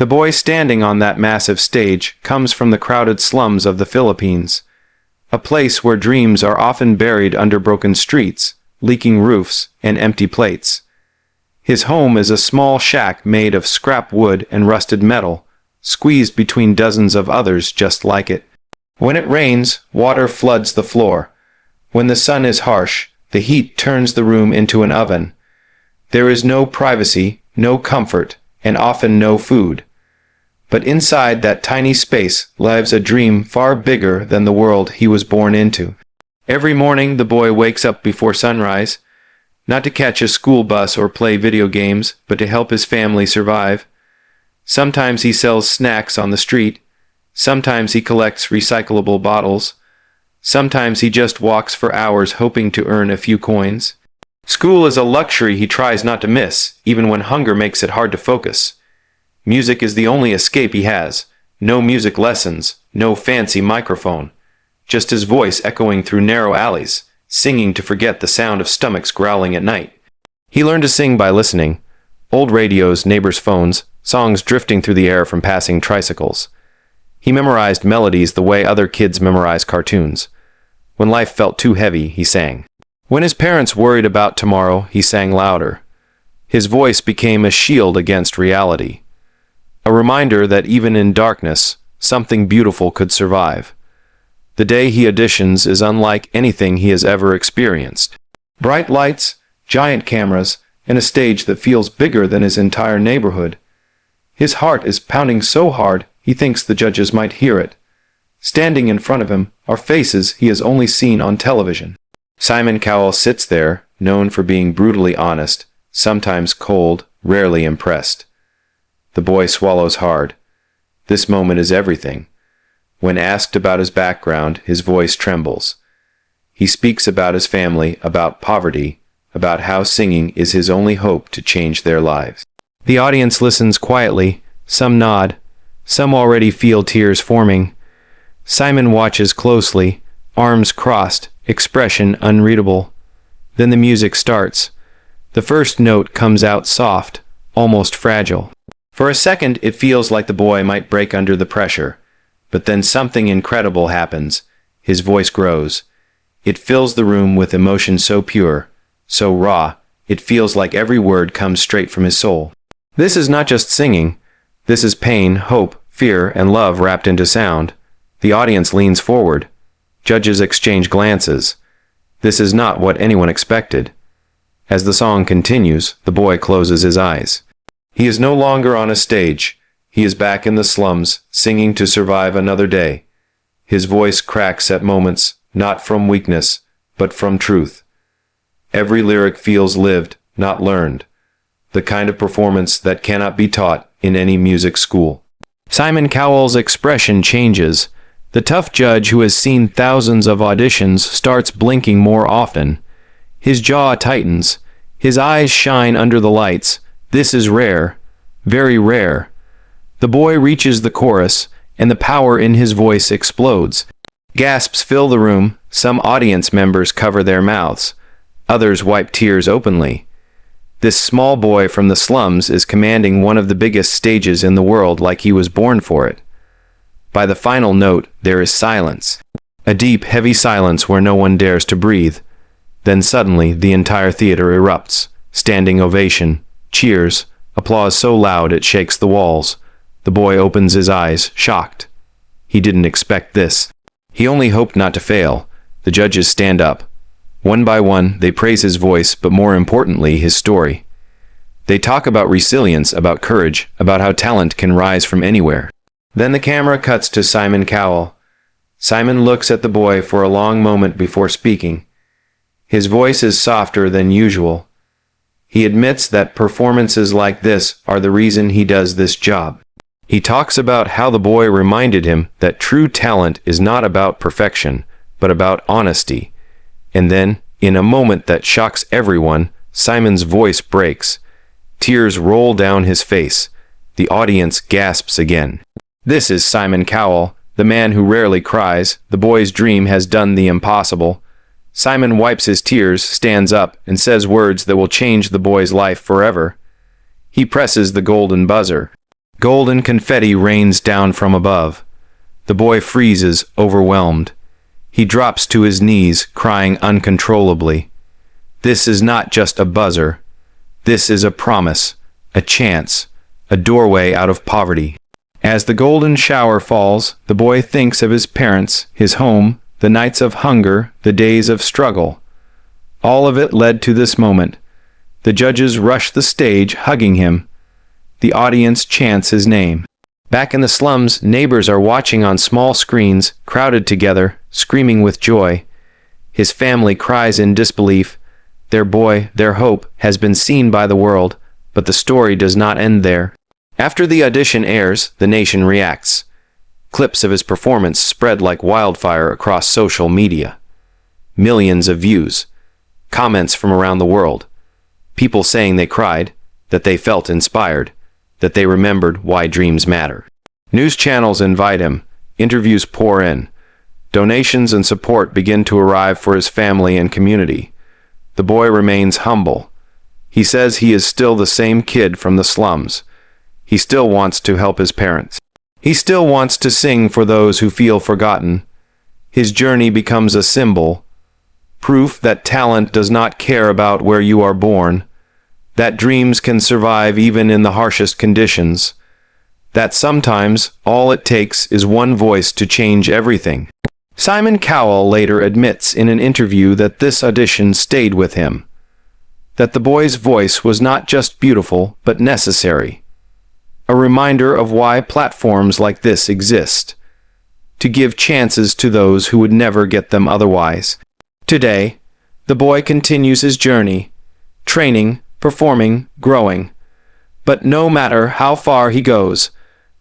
The boy standing on that massive stage comes from the crowded slums of the Philippines, a place where dreams are often buried under broken streets, leaking roofs, and empty plates. His home is a small shack made of scrap wood and rusted metal, squeezed between dozens of others just like it. When it rains, water floods the floor. When the sun is harsh, the heat turns the room into an oven. There is no privacy, no comfort, and often no food. But inside that tiny space lives a dream far bigger than the world he was born into. Every morning the boy wakes up before sunrise, not to catch a school bus or play video games, but to help his family survive. Sometimes he sells snacks on the street. Sometimes he collects recyclable bottles. Sometimes he just walks for hours hoping to earn a few coins. School is a luxury he tries not to miss, even when hunger makes it hard to focus. Music is the only escape he has. No music lessons, no fancy microphone. Just his voice echoing through narrow alleys, singing to forget the sound of stomachs growling at night. He learned to sing by listening. Old radios, neighbors' phones, songs drifting through the air from passing tricycles. He memorized melodies the way other kids memorize cartoons. When life felt too heavy, he sang. When his parents worried about tomorrow, he sang louder. His voice became a shield against reality. A reminder that even in darkness, something beautiful could survive. The day he auditions is unlike anything he has ever experienced. Bright lights, giant cameras, and a stage that feels bigger than his entire neighborhood. His heart is pounding so hard, he thinks the judges might hear it. Standing in front of him are faces he has only seen on television. Simon Cowell sits there, known for being brutally honest, sometimes cold, rarely impressed. The boy swallows hard. This moment is everything. When asked about his background, his voice trembles. He speaks about his family, about poverty, about how singing is his only hope to change their lives. The audience listens quietly. Some nod. Some already feel tears forming. Simon watches closely, arms crossed, expression unreadable. Then the music starts. The first note comes out soft, almost fragile. For a second, it feels like the boy might break under the pressure. But then something incredible happens. His voice grows. It fills the room with emotion so pure, so raw, it feels like every word comes straight from his soul. This is not just singing. This is pain, hope, fear, and love wrapped into sound. The audience leans forward. Judges exchange glances. This is not what anyone expected. As the song continues, the boy closes his eyes. He is no longer on a stage. He is back in the slums, singing to survive another day. His voice cracks at moments, not from weakness, but from truth. Every lyric feels lived, not learned. The kind of performance that cannot be taught in any music school. Simon Cowell's expression changes. The tough judge who has seen thousands of auditions starts blinking more often. His jaw tightens. His eyes shine under the lights. This is rare. Very rare. The boy reaches the chorus, and the power in his voice explodes. Gasps fill the room. Some audience members cover their mouths. Others wipe tears openly. This small boy from the slums is commanding one of the biggest stages in the world like he was born for it. By the final note, there is silence. A deep, heavy silence where no one dares to breathe. Then suddenly, the entire theater erupts. Standing ovation, cheers, applause so loud it shakes the walls. The boy opens his eyes, shocked. He didn't expect this. He only hoped not to fail. The judges stand up. One by one, they praise his voice, but more importantly, his story. They talk about resilience, about courage, about how talent can rise from anywhere. Then the camera cuts to Simon Cowell. Simon looks at the boy for a long moment before speaking. His voice is softer than usual. He admits that performances like this are the reason he does this job. He talks about how the boy reminded him that true talent is not about perfection, but about honesty. And then, in a moment that shocks everyone, Simon's voice breaks. Tears roll down his face. The audience gasps again. This is Simon Cowell, the man who rarely cries. The boy's dream has done the impossible. Simon wipes his tears, stands up, and says words that will change the boy's life forever. He presses the golden buzzer. Golden confetti rains down from above. The boy freezes, overwhelmed. He drops to his knees, crying uncontrollably. This is not just a buzzer. This is a promise, a chance, a doorway out of poverty. As the golden shower falls, the boy thinks of his parents, his home, the nights of hunger, the days of struggle. All of it led to this moment. The judges rush the stage, hugging him. The audience chants his name. Back in the slums, neighbors are watching on small screens, crowded together, screaming with joy. His family cries in disbelief. Their boy, their hope, has been seen by the world, but the story does not end there. After the audition airs, the nation reacts. Clips of his performance spread like wildfire across social media. Millions of views. Comments from around the world. People saying they cried, that they felt inspired, that they remembered why dreams matter. News channels invite him. Interviews pour in. Donations and support begin to arrive for his family and community. The boy remains humble. He says he is still the same kid from the slums. He still wants to help his parents. He still wants to sing for those who feel forgotten. His journey becomes a symbol, proof that talent does not care about where you are born, that dreams can survive even in the harshest conditions, that sometimes all it takes is one voice to change everything. Simon Cowell later admits in an interview that this audition stayed with him, that the boy's voice was not just beautiful but necessary, a reminder of why platforms like this exist, to give chances to those who would never get them otherwise. Today, the boy continues his journey, training, performing, growing. But no matter how far he goes,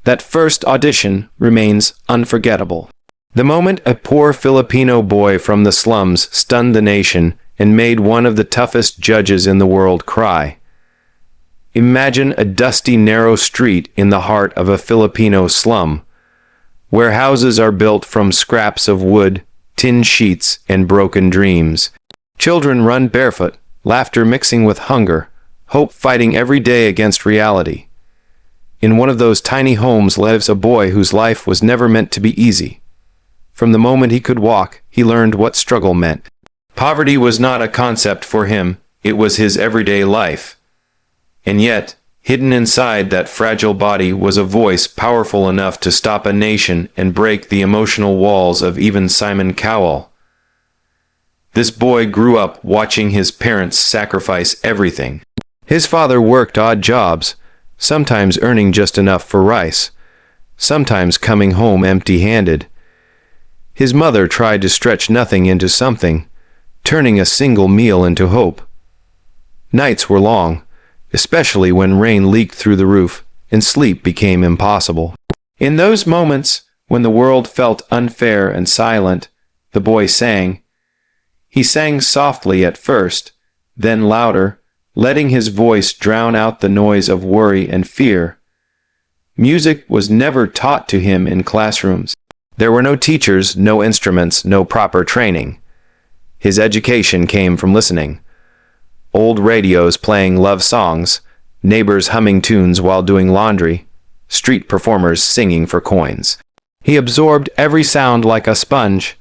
that first audition remains unforgettable. The moment a poor Filipino boy from the slums stunned the nation and made one of the toughest judges in the world cry. Imagine a dusty, narrow street in the heart of a Filipino slum, where houses are built from scraps of wood, tin sheets, and broken dreams. Children run barefoot, laughter mixing with hunger, hope fighting every day against reality. In one of those tiny homes lives a boy whose life was never meant to be easy. From the moment he could walk, he learned what struggle meant. Poverty was not a concept for him, it was his everyday life. And yet, hidden inside that fragile body was a voice powerful enough to stop a nation and break the emotional walls of even Simon Cowell. This boy grew up watching his parents sacrifice everything. His father worked odd jobs, sometimes earning just enough for rice, sometimes coming home empty-handed. His mother tried to stretch nothing into something, turning a single meal into hope. Nights were long, especially when rain leaked through the roof and sleep became impossible. In those moments, when the world felt unfair and silent, the boy sang. He sang softly at first, then louder, letting his voice drown out the noise of worry and fear. Music was never taught to him in classrooms. There were no teachers, no instruments, no proper training. His education came from listening. Old radios playing love songs, neighbors humming tunes while doing laundry, street performers singing for coins. He absorbed every sound like a sponge.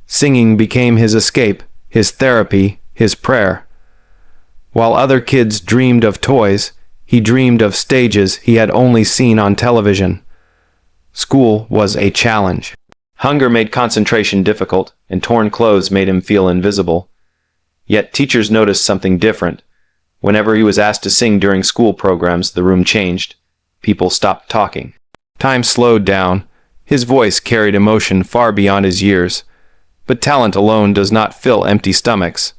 Singing became his escape, his therapy, his prayer. While other kids dreamed of toys, he dreamed of stages he had only seen on television. School was a challenge. Hunger made concentration difficult, and torn clothes made him feel invisible. Yet teachers noticed something different. Whenever he was asked to sing during school programs, the room changed. People stopped talking. Time slowed down. His voice carried emotion far beyond his years. But talent alone does not fill empty stomachs.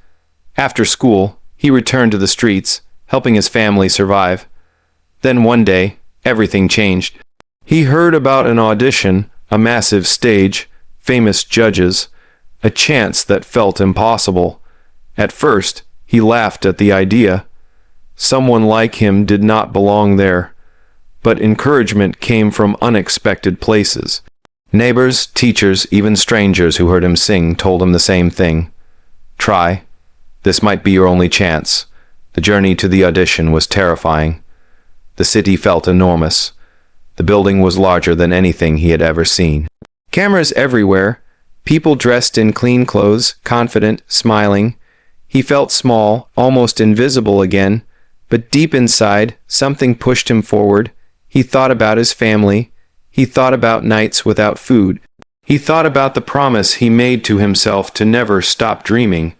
After school, he returned to the streets, helping his family survive. Then one day, everything changed. He heard about an audition, a massive stage, famous judges, a chance that felt impossible. At first, he laughed at the idea. Someone like him did not belong there. But encouragement came from unexpected places. Neighbors, teachers, even strangers who heard him sing told him the same thing. Try. This might be your only chance. The journey to the audition was terrifying. The city felt enormous. The building was larger than anything he had ever seen. Cameras everywhere, people dressed in clean clothes, confident, smiling. He felt small, almost invisible again, but deep inside, something pushed him forward. He thought about his family. He thought about nights without food. He thought about the promise he made to himself to never stop dreaming.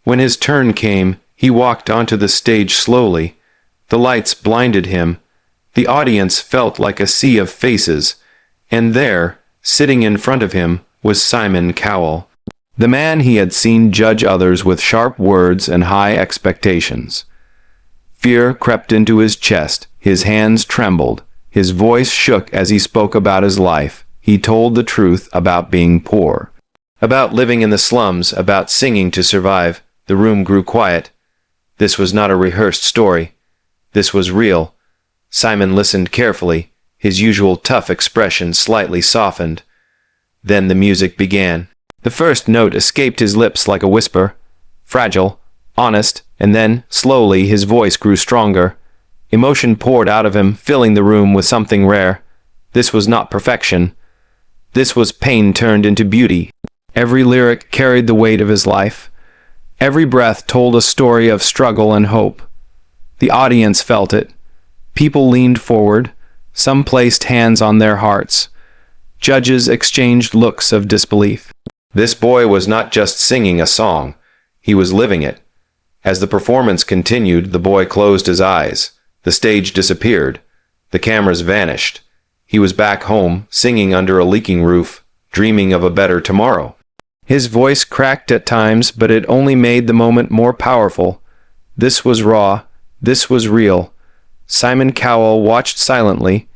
When his turn came, he walked onto the stage slowly. The lights blinded him. The audience felt like a sea of faces. And there, sitting in front of him, was Simon Cowell, the man he had seen judge others with sharp words and high expectations. Fear crept into his chest. His hands trembled. His voice shook as he spoke about his life. He told the truth about being poor, about living in the slums, about singing to survive. The room grew quiet. This was not a rehearsed story. This was real. Simon listened carefully, his usual tough expression slightly softened. Then the music began. The first note escaped his lips like a whisper, fragile, honest, and then, slowly, his voice grew stronger. Emotion poured out of him, filling the room with something rare. This was not perfection. This was pain turned into beauty. Every lyric carried the weight of his life. Every breath told a story of struggle and hope. The audience felt it. People leaned forward. Some placed hands on their hearts. Judges exchanged looks of disbelief. This boy was not just singing a song. He was living it. As the performance continued, the boy closed his eyes. The stage disappeared. The cameras vanished. He was back home, singing under a leaking roof, dreaming of a better tomorrow. His voice cracked at times, but it only made the moment more powerful. This was raw. This was real. Simon Cowell watched silently.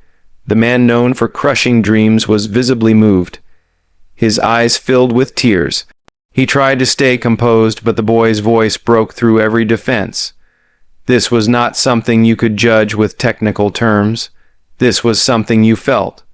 The man known for crushing dreams was visibly moved. His eyes filled with tears. He tried to stay composed, but the boy's voice broke through every defense. This was not something you could judge with technical terms. This was something you felt.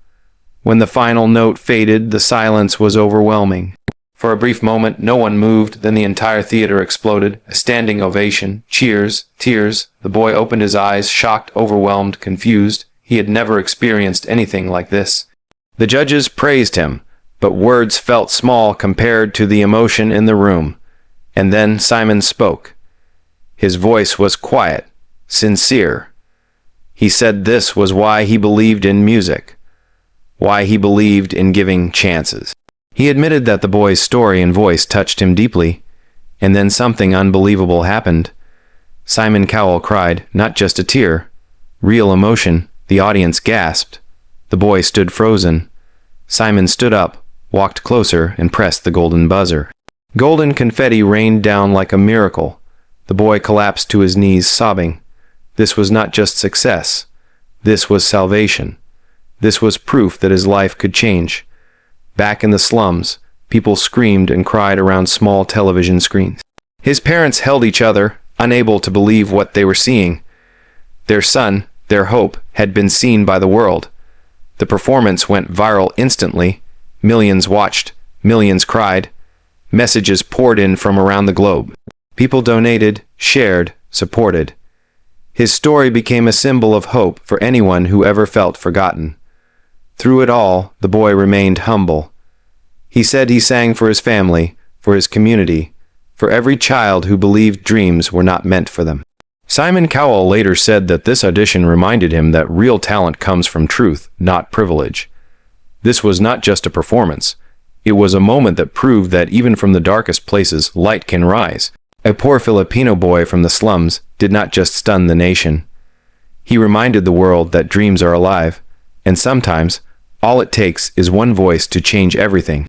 When the final note faded, the silence was overwhelming. For a brief moment, no one moved, then the entire theater exploded. A standing ovation, cheers, tears. The boy opened his eyes, shocked, overwhelmed, confused. He had never experienced anything like this. The judges praised him, but words felt small compared to the emotion in the room. And then Simon spoke. His voice was quiet, sincere. He said this was why he believed in music, why he believed in giving chances. He admitted that the boy's story and voice touched him deeply, and then something unbelievable happened. Simon Cowell cried, not just a tear, real emotion. The audience gasped. The boy stood frozen. Simon stood up, walked closer, and pressed the golden buzzer. Golden confetti rained down like a miracle. The boy collapsed to his knees, sobbing. This was not just success. This was salvation. This was proof that his life could change. Back in the slums, people screamed and cried around small television screens. His parents held each other, unable to believe what they were seeing. Their son, their hope, had been seen by the world. The performance went viral instantly. Millions watched. Millions cried. Messages poured in from around the globe. People donated, shared, supported. His story became a symbol of hope for anyone who ever felt forgotten. Through it all, the boy remained humble. He said he sang for his family, for his community, for every child who believed dreams were not meant for them. Simon Cowell later said that this audition reminded him that real talent comes from truth, not privilege. This was not just a performance. It was a moment that proved that even from the darkest places, light can rise. A poor Filipino boy from the slums did not just stun the nation. He reminded the world that dreams are alive, and sometimes all it takes is one voice to change everything.